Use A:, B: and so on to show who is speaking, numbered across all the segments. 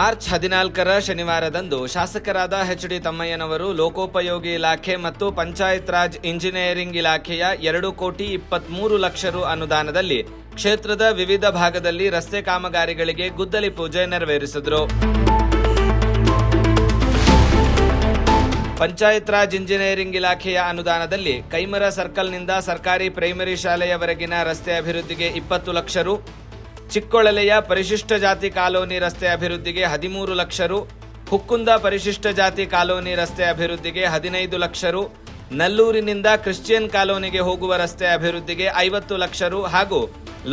A: March 14ರ ಶನಿವಾರದಂದು ಶಾಸಕರಾದ H D. ತಮ್ಮಯ್ಯನವರು ಲೋಕೋಪಯೋಗಿ ಇಲಾಖೆ ಮತ್ತು ಪಂಚಾಯತ್ ರಾಜ್ ಇಂಜಿನಿಯರಿಂಗ್ ಇಲಾಖೆಯ 2,23,00,000 ರು ಅನುದಾನದಲ್ಲಿ ಕ್ಷೇತ್ರದ ವಿವಿಧ ಭಾಗದಲ್ಲಿ ರಸ್ತೆ ಕಾಮಗಾರಿಗಳಿಗೆ ಗುದ್ದಲಿ ಪೂಜೆ ನೆರವೇರಿಸಿದರು. ಪಂಚಾಯತ್ ರಾಜ್ ಇಂಜಿನಿಯರಿಂಗ್ ಇಲಾಖೆಯ ಅನುದಾನದಲ್ಲಿ ಕೈಮರ ಸರ್ಕಲ್ನಿಂದ ಸರ್ಕಾರಿ ಪ್ರೈಮರಿ ಶಾಲೆಯವರೆಗಿನ ರಸ್ತೆ ಅಭಿವೃದ್ಧಿಗೆ 20 ಲಕ್ಷ ರು, ಚಿಕ್ಕೊಳಲೆಯ ಪರಿಶಿಷ್ಟ ಜಾತಿ ಕಾಲೋನಿ ರಸ್ತೆ ಅಭಿವೃದ್ಧಿಗೆ 13 ಲಕ್ಷ ರು, ಹುಕ್ಕುಂದ ಪರಿಶಿಷ್ಟ ಜಾತಿ ಕಾಲೋನಿ ರಸ್ತೆ ಅಭಿವೃದ್ಧಿಗೆ 15 ಲಕ್ಷ ರು, ನಲ್ಲೂರಿನಿಂದ ಕ್ರಿಶ್ಚಿಯನ್ ಕಾಲೋನಿಗೆ ಹೋಗುವ ರಸ್ತೆ ಅಭಿವೃದ್ಧಿಗೆ 50 ಲಕ್ಷ ರು ಹಾಗೂ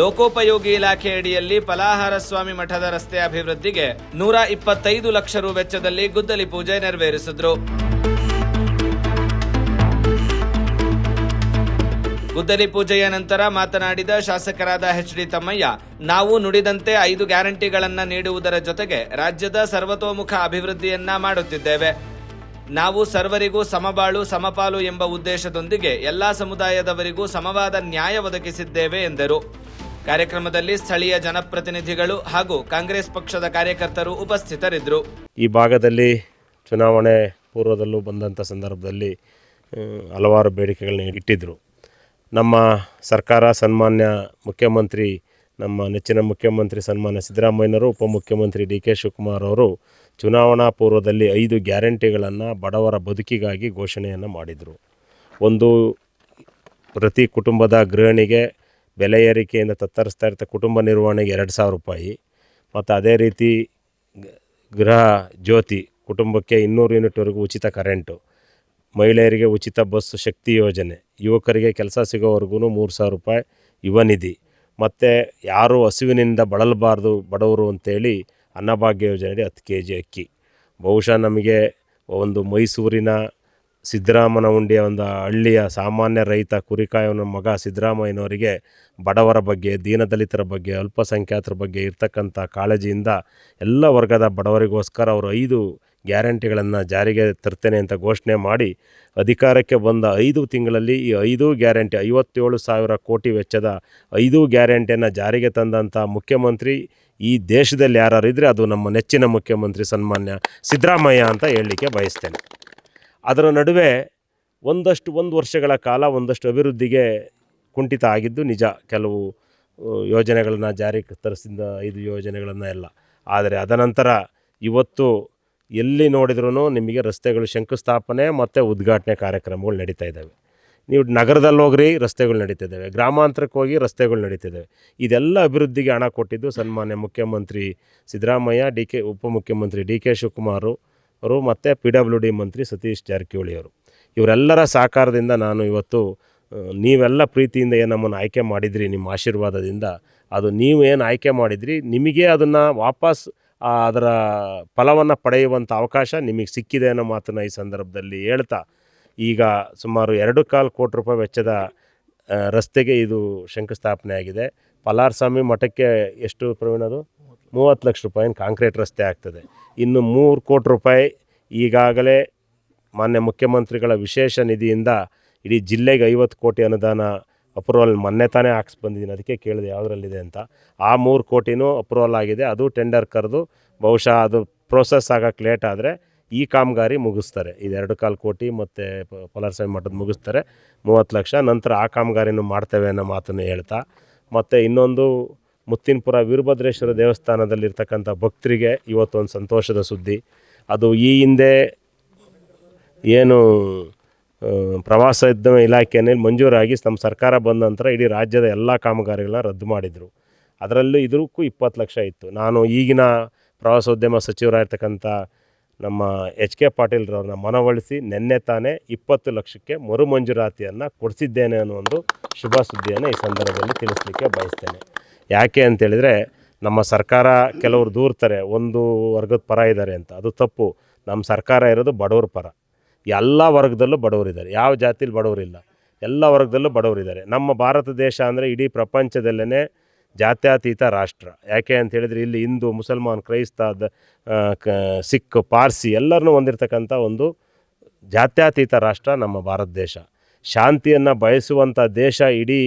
A: ಲೋಕೋಪಯೋಗಿ ಇಲಾಖೆ ಅಡಿಯಲ್ಲಿ ಫಲಾಹಾರ ಸ್ವಾಮಿ ಮಠದ ರಸ್ತೆ ಅಭಿವೃದ್ಧಿಗೆ 125 ಲಕ್ಷ ರು ವೆಚ್ಚದಲ್ಲಿ ಗುದ್ದಲಿ ಪೂಜೆ ನೆರವೇರಿಸಿದ್ರು. ಗುದ್ದಲಿ ಪೂಜೆಯ ನಂತರ ಮಾತನಾಡಿದ ಶಾಸಕರಾದ ಎಚ್.ಡಿ. ತಮ್ಮಯ್ಯ, ನಾವು ನುಡಿದಂತೆ 5 ಗ್ಯಾರಂಟಿಗಳನ್ನು ನೀಡುವುದರ ಜೊತೆಗೆ ರಾಜ್ಯದ ಸರ್ವತೋಮುಖ ಅಭಿವೃದ್ಧಿಯನ್ನ ಮಾಡುತ್ತಿದ್ದೇವೆ. ನಾವು ಸರ್ವರಿಗೂ ಸಮಬಾಳು ಸಮಪಾಲು ಎಂಬ ಉದ್ದೇಶದೊಂದಿಗೆ ಎಲ್ಲಾ ಸಮುದಾಯದವರಿಗೂ ಸಮವಾದ ನ್ಯಾಯ ಒದಗಿಸಿದ್ದೇವೆ ಎಂದರು. ಕಾರ್ಯಕ್ರಮದಲ್ಲಿ ಸ್ಥಳೀಯ ಜನಪ್ರತಿನಿಧಿಗಳು ಹಾಗೂ ಕಾಂಗ್ರೆಸ್ ಪಕ್ಷದ ಕಾರ್ಯಕರ್ತರು ಉಪಸ್ಥಿತರಿದ್ದರು.
B: ಈ ಭಾಗದಲ್ಲಿ ಚುನಾವಣೆ ಪೂರ್ವದಲ್ಲೂ ಬಂದಂಥ ಸಂದರ್ಭದಲ್ಲಿ ಹಲವಾರು ಬೇಡಿಕೆಗಳನ್ನ ಇಟ್ಟಿದ್ದರು. ನಮ್ಮ ಸರ್ಕಾರ ಸನ್ಮಾನ್ಯ ಮುಖ್ಯಮಂತ್ರಿ, ನಮ್ಮ ನೆಚ್ಚಿನ ಮುಖ್ಯಮಂತ್ರಿ ಸನ್ಮಾನ್ಯ ಸಿದ್ದರಾಮಯ್ಯನವರು, ಉಪಮುಖ್ಯಮಂತ್ರಿ ಡಿ.ಕೆ. ಶಿವಕುಮಾರ್ ಅವರು ಚುನಾವಣಾ ಪೂರ್ವದಲ್ಲಿ 5 ಗ್ಯಾರಂಟಿಗಳನ್ನು ಬಡವರ ಬದುಕಿಗಾಗಿ ಘೋಷಣೆಯನ್ನು ಮಾಡಿದರು. ಒಂದು, ಪ್ರತಿ ಕುಟುಂಬದ ಗೃಹಿಣಿಗೆ ಬೆಲೆ ಏರಿಕೆಯಿಂದ ತತ್ತರಿಸ್ತಾ ಇರ್ತ ಕುಟುಂಬ ನಿರ್ವಹಣೆಗೆ 2,000 ರೂಪಾಯಿ, ಮತ್ತು ಅದೇ ರೀತಿ ಗೃಹ ಜ್ಯೋತಿ ಕುಟುಂಬಕ್ಕೆ 200 ಯೂನಿಟ್ವರೆಗೂ ಉಚಿತ ಕರೆಂಟು, ಮಹಿಳೆಯರಿಗೆ ಉಚಿತ ಬಸ್ ಶಕ್ತಿ ಯೋಜನೆ, ಯುವಕರಿಗೆ ಕೆಲಸ ಸಿಗೋವರೆಗೂ 3,000 ರೂಪಾಯಿ ಯುವ ನಿಧಿ, ಮತ್ತು ಯಾರು ಹಸಿವಿನಿಂದ ಬಳಲಬಾರ್ದು ಬಡವರು ಅಂತೇಳಿ ಅನ್ನಭಾಗ್ಯ ಯೋಜನೆಯಲ್ಲಿ 10 kg ಅಕ್ಕಿ. ಬಹುಶಃ ನಮಗೆ ಒಂದು ಮೈಸೂರಿನ ಸಿದ್ದರಾಮನ ಉಂಡಿಯ ಒಂದು ಹಳ್ಳಿಯ ಸಾಮಾನ್ಯ ರೈತ ಕುರಿಕಾಯವನ ಮಗ ಸಿದ್ದರಾಮಯ್ಯನವರಿಗೆ ಬಡವರ ಬಗ್ಗೆ, ದೀನದಲಿತರ ಬಗ್ಗೆ, ಅಲ್ಪಸಂಖ್ಯಾತರ ಬಗ್ಗೆ ಇರ್ತಕ್ಕಂಥ ಕಾಳಜಿಯಿಂದ ಎಲ್ಲ ವರ್ಗದ ಬಡವರಿಗೋಸ್ಕರ ಅವರು 5 ಗ್ಯಾರಂಟಿಗಳನ್ನು ಜಾರಿಗೆ ತರ್ತೇನೆ ಅಂತ ಘೋಷಣೆ ಮಾಡಿ ಅಧಿಕಾರಕ್ಕೆ ಬಂದ 5 ತಿಂಗಳಲ್ಲಿ ಈ 5 ಗ್ಯಾರಂಟಿ 57,000 ಕೋಟಿ ವೆಚ್ಚದ 5 ಗ್ಯಾರಂಟಿಯನ್ನು ಜಾರಿಗೆ ತಂದಂಥ ಮುಖ್ಯಮಂತ್ರಿ ಈ ದೇಶದಲ್ಲಿ ಯಾರು ಇದ್ದರೆ ಅದು ನಮ್ಮ ನೆಚ್ಚಿನ ಮುಖ್ಯಮಂತ್ರಿ ಸನ್ಮಾನ್ಯ ಸಿದ್ದರಾಮಯ್ಯ ಅಂತ ಹೇಳಲಿಕ್ಕೆ ಬಯಸ್ತೇನೆ. ಅದರ ನಡುವೆ ಒಂದು ವರ್ಷಗಳ ಕಾಲ ಒಂದಷ್ಟು ಅಭಿವೃದ್ಧಿಗೆ ಕುಂಠಿತ ಆಗಿದ್ದು ನಿಜ. ಕೆಲವು ಯೋಜನೆಗಳನ್ನು ಜಾರಿಗೆ ತರಿಸಿದ 5 ಯೋಜನೆಗಳನ್ನು ಎಲ್ಲ. ಆದರೆ ಅದನಂತರ ಇವತ್ತು ಎಲ್ಲಿ ನೋಡಿದ್ರೂ ನಿಮಗೆ ರಸ್ತೆಗಳು ಶಂಕುಸ್ಥಾಪನೆ ಮತ್ತು ಉದ್ಘಾಟನೆ ಕಾರ್ಯಕ್ರಮಗಳು ನಡೀತಾ ಇದ್ದಾವೆ. ನೀವು ನಗರದಲ್ಲಿ ಹೋಗ್ರಿ, ರಸ್ತೆಗಳು ನಡೀತಿದ್ದಾವೆ, ಗ್ರಾಮಾಂತರಕ್ಕೆ ಹೋಗಿ ರಸ್ತೆಗಳು ನಡೀತಿದ್ದಾವೆ. ಇದೆಲ್ಲ ಅಭಿವೃದ್ಧಿಗೆ ಹಣ ಕೊಟ್ಟಿದ್ದು ಸನ್ಮಾನ್ಯ ಮುಖ್ಯಮಂತ್ರಿ ಸಿದ್ದರಾಮಯ್ಯ, ಉಪಮುಖ್ಯಮಂತ್ರಿ ಡಿ.ಕೆ. ಶಿವಕುಮಾರ್ ಅವರು ಮತ್ತು PWD ಮಂತ್ರಿ ಸತೀಶ್ ಜಾರಕಿಹೊಳಿ ಅವರು. ಇವರೆಲ್ಲರ ಸಹಕಾರದಿಂದ ನಾನು ಇವತ್ತು ನೀವೆಲ್ಲ ಪ್ರೀತಿಯಿಂದ ಏನು ನಮ್ಮನ್ನು ಆಯ್ಕೆ ಮಾಡಿದ್ರಿ, ನಿಮ್ಮ ಆಶೀರ್ವಾದದಿಂದ, ಅದು ನೀವು ಏನು ಆಯ್ಕೆ ಮಾಡಿದ್ರಿ ನಿಮಗೆ ಅದನ್ನು ವಾಪಸ್ ಅದರ ಫಲವನ್ನು ಪಡೆಯುವಂಥ ಅವಕಾಶ ನಿಮಗೆ ಸಿಕ್ಕಿದೆ ಅನ್ನೋ ಮಾತನ್ನು ಈ ಸಂದರ್ಭದಲ್ಲಿ ಹೇಳ್ತಾ, ಈಗ ಸುಮಾರು 2.25 ಕೋಟಿ ರೂಪಾಯಿ ವೆಚ್ಚದ ರಸ್ತೆಗೆ ಇದು ಶಂಕುಸ್ಥಾಪನೆ ಆಗಿದೆ. ಫಲಾರ್ಸ್ವಾಮಿ ಮಠಕ್ಕೆ ಎಷ್ಟು ಪ್ರವೀಣದು 30 ಲಕ್ಷ ರೂಪಾಯಿನ ಕಾಂಕ್ರೀಟ್ ರಸ್ತೆ ಆಗ್ತದೆ. ಇನ್ನು 3 ಕೋಟಿ ರೂಪಾಯಿ ಈಗಾಗಲೇ ಮಾನ್ಯ ಮುಖ್ಯಮಂತ್ರಿಗಳ ವಿಶೇಷ ನಿಧಿಯಿಂದ ಇಡೀ ಜಿಲ್ಲೆಗೆ 50 ಕೋಟಿ ಅನುದಾನ ಅಪ್ರೂವಲ್ ಮೊನ್ನೆ ತಾನೇ ಹಾಕ್ಸ್ ಬಂದಿದ್ದೀನಿ. ಅದಕ್ಕೆ ಕೇಳಿದೆ ಯಾವುದರಲ್ಲಿದೆ ಅಂತ. ಆ 3 ಕೋಟಿನೂ ಅಪ್ರೂವಲ್ ಆಗಿದೆ. ಅದು ಟೆಂಡರ್ ಕರೆದು ಬಹುಶಃ ಅದು ಪ್ರೋಸೆಸ್ ಆಗೋಕ್ಕೆ ಲೇಟ್ ಆದರೆ ಈ ಕಾಮಗಾರಿ ಮುಗಿಸ್ತಾರೆ. ಇದು 2.25 ಕೋಟಿ ಮತ್ತು ಫಲಾರ್ಸ್ವಾಮಿ ಮಠದ ಮುಗಿಸ್ತಾರೆ 30 ಲಕ್ಷ. ನಂತರ ಆ ಕಾಮಗಾರಿನೂ ಮಾಡ್ತೇವೆ ಅನ್ನೋ ಮಾತನ್ನು ಹೇಳ್ತಾ, ಮತ್ತು ಇನ್ನೊಂದು ಮುತ್ತಿನಪುರ ವೀರಭದ್ರೇಶ್ವರ ದೇವಸ್ಥಾನದಲ್ಲಿರ್ತಕ್ಕಂಥ ಭಕ್ತರಿಗೆ ಇವತ್ತೊಂದು ಸಂತೋಷದ ಸುದ್ದಿ. ಅದು ಈ ಹಿಂದೆ ಏನು ಪ್ರವಾಸೋದ್ಯಮ ಇಲಾಖೆಯಲ್ಲಿ ಮಂಜೂರಾಗಿ ನಮ್ಮ ಸರ್ಕಾರ ಬಂದ ನಂತರ ಇಡೀ ರಾಜ್ಯದ ಎಲ್ಲ ಕಾಮಗಾರಿಗಳನ್ನ ರದ್ದು ಮಾಡಿದರು. ಅದರಲ್ಲೂ ಇದಕ್ಕೂ 20 ಲಕ್ಷ ಇತ್ತು. ನಾನು ಈಗಿನ ಪ್ರವಾಸೋದ್ಯಮ ಸಚಿವರಾಗಿರ್ತಕ್ಕಂಥ ನಮ್ಮ H.K. ಪಾಟೀಲ್ರವ್ರನ್ನ ಮನವೊಲಿಸಿ ನಿನ್ನೆ ತಾನೇ 20 ಲಕ್ಷಕ್ಕೆ ಮರು ಮಂಜೂರಾತಿಯನ್ನು ಕೊಡಿಸಿದ್ದೇನೆ ಅನ್ನೋ ಒಂದು ಶುಭ ಸುದ್ದಿಯನ್ನು ಈ ಸಂದರ್ಭದಲ್ಲಿ ತಿಳಿಸ್ಲಿಕ್ಕೆ ಬಯಸ್ತೇನೆ. ಯಾಕೆ ಅಂತೇಳಿದರೆ, ನಮ್ಮ ಸರ್ಕಾರ ಕೆಲವರು ದೂರ್ತಾರೆ ಒಂದು ವರ್ಗದ ಪರ ಇದ್ದಾರೆ ಅಂತ. ಅದು ತಪ್ಪು. ನಮ್ಮ ಸರ್ಕಾರ ಇರೋದು ಬಡವ್ರ ಪರ. ಎಲ್ಲ ವರ್ಗದಲ್ಲೂ ಬಡವರಿದ್ದಾರೆ. ಯಾವ ಜಾತಿಲಿ ಬಡವರಿಲ್ಲ, ಎಲ್ಲ ವರ್ಗದಲ್ಲೂ ಬಡವರಿದ್ದಾರೆ. ನಮ್ಮ ಭಾರತ ದೇಶ ಅಂದರೆ ಇಡೀ ಪ್ರಪಂಚದಲ್ಲೇ ಜಾತ್ಯತೀತ ರಾಷ್ಟ್ರ. ಯಾಕೆ ಅಂತೇಳಿದರೆ ಇಲ್ಲಿ ಹಿಂದೂ, ಮುಸಲ್ಮಾನ್, ಕ್ರೈಸ್ತ, ಸಿಖ್, ಪಾರ್ಸಿ ಎಲ್ಲರನ್ನೂ ಹೊಂದಿರತಕ್ಕಂಥ ಒಂದು ಜಾತ್ಯತೀತ ರಾಷ್ಟ್ರ ನಮ್ಮ ಭಾರತ ದೇಶ. ಶಾಂತಿಯನ್ನು ಬಯಸುವಂಥ ದೇಶ ಇಡೀ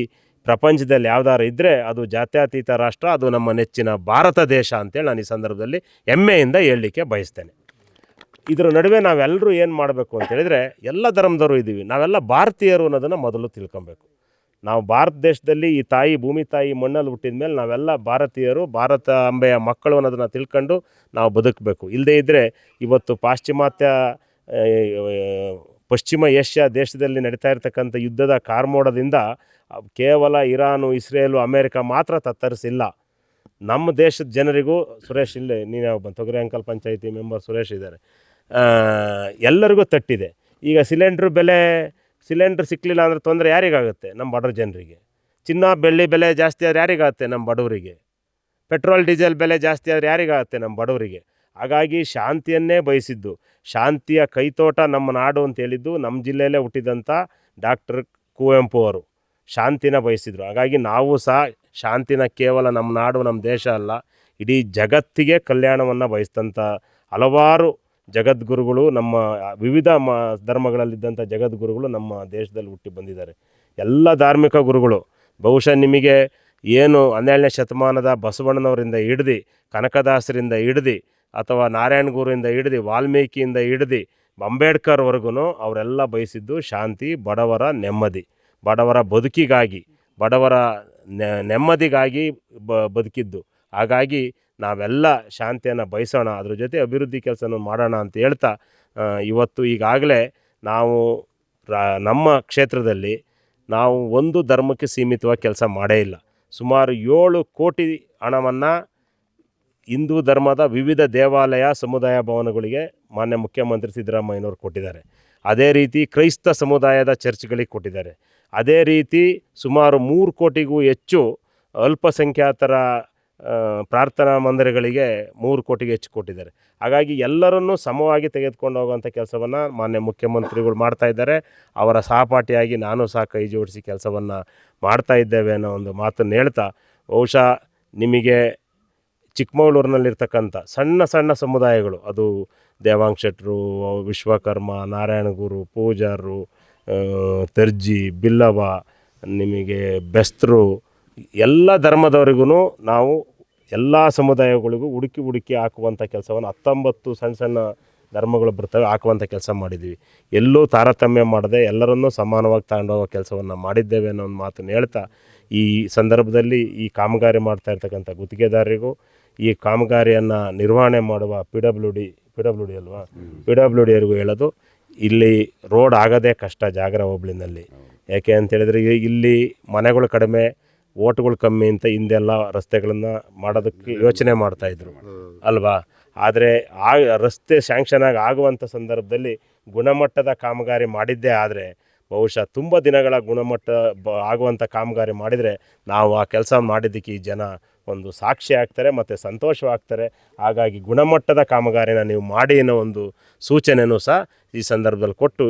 B: ಪ್ರಪಂಚದಲ್ಲಿ ಯಾವ್ದಾರು ಇದ್ದರೆ ಅದು ಜಾತ್ಯತೀತ ರಾಷ್ಟ್ರ, ಅದು ನಮ್ಮ ನೆಚ್ಚಿನ ಭಾರತ ದೇಶ ಅಂತೇಳಿ ನಾನು ಈ ಸಂದರ್ಭದಲ್ಲಿ ಹೆಮ್ಮೆಯಿಂದ ಹೇಳಲಿಕ್ಕೆ ಬಯಸ್ತೇನೆ. ಇದರ ನಡುವೆ ನಾವೆಲ್ಲರೂ ಏನು ಮಾಡಬೇಕು ಅಂತ ಹೇಳಿದರೆ, ಎಲ್ಲ ಧರ್ಮದವರು ಇದ್ದೀವಿ, ನಾವೆಲ್ಲ ಭಾರತೀಯರು ಅನ್ನೋದನ್ನು ಮೊದಲು ತಿಳ್ಕೊಬೇಕು. ನಾವು ಭಾರತ ದೇಶದಲ್ಲಿ ಈ ತಾಯಿ ಭೂಮಿ ತಾಯಿ ಮಣ್ಣಲ್ಲಿ ಹುಟ್ಟಿದ ಮೇಲೆ ನಾವೆಲ್ಲ ಭಾರತೀಯರು, ಭಾರತ ಅಂಬೆಯ ಮಕ್ಕಳು ಅನ್ನೋದನ್ನು ತಿಳ್ಕೊಂಡು ನಾವು ಬದುಕಬೇಕು. ಇಲ್ಲದೇ ಇದ್ದರೆ ಇವತ್ತು ಪಶ್ಚಿಮ ಏಷ್ಯಾ ದೇಶದಲ್ಲಿ ನಡೀತಾ ಇರ್ತಕ್ಕಂಥ ಯುದ್ಧದ ಕಾರ್ಮೋಡದಿಂದ ಕೇವಲ ಇರಾನು, ಇಸ್ರೇಲು, ಅಮೇರಿಕ ಮಾತ್ರ ತತ್ತರಿಸಿಲ್ಲ. ನಮ್ಮ ದೇಶದ ಜನರಿಗೂ, ಸುರೇಶ್ ಇಲ್ಲೇ ನೀನು ಯಾವ ಬಂದು ತೊಗರಿ ಅಂಕಲ್ ಪಂಚಾಯಿತಿ ಮೆಂಬರ್ ಸುರೇಶ್ ಇದ್ದಾರೆ, ಎಲ್ಲರಿಗೂ ತಟ್ಟಿದೆ. ಈಗ ಸಿಲಿಂಡ್ರ್ ಸಿಕ್ಕಲಿಲ್ಲ ಅಂದರೆ ತೊಂದರೆ ಯಾರಿಗಾಗುತ್ತೆ? ನಮ್ಮ ಬಡವ್ರ ಜನರಿಗೆ. ಚಿನ್ನ ಬೆಳ್ಳಿ ಬೆಲೆ ಜಾಸ್ತಿ ಆದರೆ ಯಾರಿಗಾಗುತ್ತೆ? ನಮ್ಮ ಬಡವರಿಗೆ. ಪೆಟ್ರೋಲ್ ಡೀಸೆಲ್ ಬೆಲೆ ಜಾಸ್ತಿ ಆದರೆ ಯಾರಿಗಾಗುತ್ತೆ? ನಮ್ಮ ಬಡವರಿಗೆ. ಹಾಗಾಗಿ ಶಾಂತಿಯನ್ನೇ ಬಯಸಿದ್ದು, ಶಾಂತಿಯ ಕೈತೋಟ ನಮ್ಮ ನಾಡು ಅಂತ ಹೇಳಿದ್ದು ನಮ್ಮ ಜಿಲ್ಲೆಯಲ್ಲೇ ಹುಟ್ಟಿದಂಥ ಡಾಕ್ಟರ್ ಕುವೆಂಪು ಅವರು ಶಾಂತಿನ ಬಯಸಿದರು. ಹಾಗಾಗಿ ನಾವು ಸಹ ಶಾಂತಿನ ಕೇವಲ ನಮ್ಮ ನಾಡು ನಮ್ಮ ದೇಶ ಅಲ್ಲ, ಇಡೀ ಜಗತ್ತಿಗೆ ಕಲ್ಯಾಣವನ್ನು ಬಯಸಿದಂಥ ಹಲವಾರು ಜಗದ್ಗುರುಗಳು, ನಮ್ಮ ವಿವಿಧ ಧರ್ಮಗಳಲ್ಲಿದ್ದಂಥ ಜಗದ್ಗುರುಗಳು ನಮ್ಮ ದೇಶದಲ್ಲಿ ಹುಟ್ಟಿ ಬಂದಿದ್ದಾರೆ. ಎಲ್ಲ ಧಾರ್ಮಿಕ ಗುರುಗಳು ಬಹುಶಃ ನಿಮಗೆ ಏನು 12ನೇ ಶತಮಾನದ ಬಸವಣ್ಣನವರಿಂದ ಹಿಡ್ದು, ಕನಕದಾಸರಿಂದ ಹಿಡ್ದು, ಅಥವಾ ನಾರಾಯಣ ಗುರುವಿಂದ ಹಿಡ್ದು, ವಾಲ್ಮೀಕಿಯಿಂದ ಹಿಡ್ದು, ಅಂಬೇಡ್ಕರ್ವರೆಗೂ ಅವರೆಲ್ಲ ಬಯಸಿದ್ದು ಶಾಂತಿ, ಬಡವರ ನೆಮ್ಮದಿ, ಬಡವರ ಬದುಕಿಗಾಗಿ, ಬಡವರ ನೆಮ್ಮದಿಗಾಗಿ ಬದುಕಿದ್ದು. ಹಾಗಾಗಿ ನಾವೆಲ್ಲ ಶಾಂತಿಯನ್ನು ಬಯಸೋಣ, ಅದ್ರ ಜೊತೆ ಅಭಿವೃದ್ಧಿ ಕೆಲಸನೂ ಮಾಡೋಣ ಅಂತ ಹೇಳ್ತಾ, ಇವತ್ತು ಈಗಾಗಲೇ ನಾವು ನಮ್ಮ ಕ್ಷೇತ್ರದಲ್ಲಿ ನಾವು ಒಂದು ಧರ್ಮಕ್ಕೆ ಸೀಮಿತವಾಗಿ ಕೆಲಸ ಮಾಡೇ ಇಲ್ಲ. ಸುಮಾರು 7 ಕೋಟಿ ಹಣವನ್ನು ಹಿಂದೂ ಧರ್ಮದ ವಿವಿಧ ದೇವಾಲಯ, ಸಮುದಾಯ ಭವನಗಳಿಗೆ ಮಾನ್ಯ ಮುಖ್ಯಮಂತ್ರಿ ಸಿದ್ದರಾಮಯ್ಯನವರು ಕೊಟ್ಟಿದ್ದಾರೆ. ಅದೇ ರೀತಿ ಕ್ರೈಸ್ತ ಸಮುದಾಯದ ಚರ್ಚ್ಗಳಿಗೆ ಕೊಟ್ಟಿದ್ದಾರೆ. ಅದೇ ರೀತಿ ಸುಮಾರು 3 ಕೋಟಿಗೂ ಹೆಚ್ಚು ಅಲ್ಪಸಂಖ್ಯಾತರ ಪ್ರಾರ್ಥನಾ ಮಂದಿರಗಳಿಗೆ 3 ಕೋಟಿಗೆ ಹೆಚ್ಚು ಕೊಟ್ಟಿದ್ದಾರೆ. ಹಾಗಾಗಿ ಎಲ್ಲರನ್ನೂ ಸಮವಾಗಿ ತೆಗೆದುಕೊಂಡು ಹೋಗುವಂಥ ಕೆಲಸವನ್ನು ಮಾನ್ಯ ಮುಖ್ಯಮಂತ್ರಿಗಳು ಮಾಡ್ತಾ ಇದ್ದಾರೆ. ಅವರ ಸಹಪಾಠಿಯಾಗಿ ನಾನು ಸಹ ಕೈ ಜೋಡಿಸಿ ಕೆಲಸವನ್ನು ಮಾಡ್ತಾ ಇದ್ದೇವೆ ಅನ್ನೋ ಒಂದು ಮಾತನ್ನು ಹೇಳ್ತಾ, ಬಹುಶಃ ನಿಮಗೆ ಚಿಕ್ಕಮಗಳೂರಿನಲ್ಲಿರ್ತಕ್ಕಂಥ ಸಣ್ಣ ಸಣ್ಣ ಸಮುದಾಯಗಳು, ಅದು ದೇವಾಂಗ್ ಶೆಟ್ಟರು, ವಿಶ್ವಕರ್ಮ, ನಾರಾಯಣಗುರು, ಪೂಜಾರರು, ತರ್ಜಿ, ಬಿಲ್ಲವ, ನಿಮಗೆ ಬೆಸ್ತರು, ಎಲ್ಲ ಧರ್ಮದವರಿಗೂ ನಾವು ಎಲ್ಲ ಸಮುದಾಯಗಳಿಗೂ ಹುಡುಕಿ ಹಾಕುವಂಥ ಕೆಲಸವನ್ನು 19 ಸಣ್ಣ ಧರ್ಮಗಳು ಬರ್ತವೆ, ಹಾಕುವಂಥ ಕೆಲಸ ಮಾಡಿದ್ದೀವಿ. ಎಲ್ಲೂ ತಾರತಮ್ಯ ಮಾಡದೆ ಎಲ್ಲರನ್ನೂ ಸಮಾನವಾಗಿ ತಗೊಂಡೋಗೋ ಕೆಲಸವನ್ನು ಮಾಡಿದ್ದೇವೆ ಅನ್ನೋ ಒಂದು ಮಾತನ್ನು ಹೇಳ್ತಾ, ಈ ಸಂದರ್ಭದಲ್ಲಿ ಈ ಕಾಮಗಾರಿ ಮಾಡ್ತಾ ಇರ್ತಕ್ಕಂಥ ಗುತ್ತಿಗೆದಾರರಿಗೂ, ಈ ಕಾಮಗಾರಿಯನ್ನು ನಿರ್ವಹಣೆ ಮಾಡುವ ಪಿ ಡಬ್ಲ್ಯೂ ಡಿಯವರಿಗೂ ಹೇಳೋದು, ಇಲ್ಲಿ ರೋಡ್ ಆಗೋದೇ ಕಷ್ಟ ಜಾಗರ ಹೋಬಳಿನಲ್ಲಿ. ಯಾಕೆ ಅಂತೇಳಿದರೆ ಇಲ್ಲಿ ಮನೆಗಳು ಕಡಿಮೆ, ಓಟ್ಗಳು ಕಮ್ಮಿ ಅಂತ ಹಿಂದೆಲ್ಲ ರಸ್ತೆಗಳನ್ನು ಮಾಡೋದಕ್ಕೆ ಯೋಚನೆ ಮಾಡ್ತಾಯಿದ್ರು ಅಲ್ವಾ. ಆದರೆ ಆ ರಸ್ತೆ ಸ್ಯಾಂಕ್ಷನ್ ಆಗುವಂಥ ಸಂದರ್ಭದಲ್ಲಿ ಗುಣಮಟ್ಟದ ಕಾಮಗಾರಿ ಮಾಡಿದ್ದೇ ಆದರೆ ಬಹುಶಃ ತುಂಬ ದಿನಗಳ ಗುಣಮಟ್ಟ ಆಗುವಂಥ ಕಾಮಗಾರಿ ಮಾಡಿದರೆ ನಾವು ಆ ಕೆಲಸ ಮಾಡಿದ್ದಕ್ಕೆ ಈ ಜನ ಒಂದು ಸಾಕ್ಷಿ ಆಗ್ತಾರೆ ಮತ್ತು ಸಂತೋಷವಾಗ್ತಾರೆ. ಹಾಗಾಗಿ ಗುಣಮಟ್ಟದ ಕಾಮಗಾರಿನ ನೀವು ಮಾಡಿ ಅನ್ನೋ ಒಂದು ಸೂಚನೆಯೂ ಸಹ ಈ ಸಂದರ್ಭದಲ್ಲಿ ಕೊಟ್ಟು,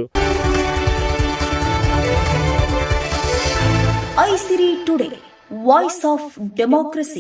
C: ಐಸಿರಿ ಟುಡೇ, ವಾಯ್ಸ್ ಆಫ್ ಡೆಮೋಕ್ರಸಿ.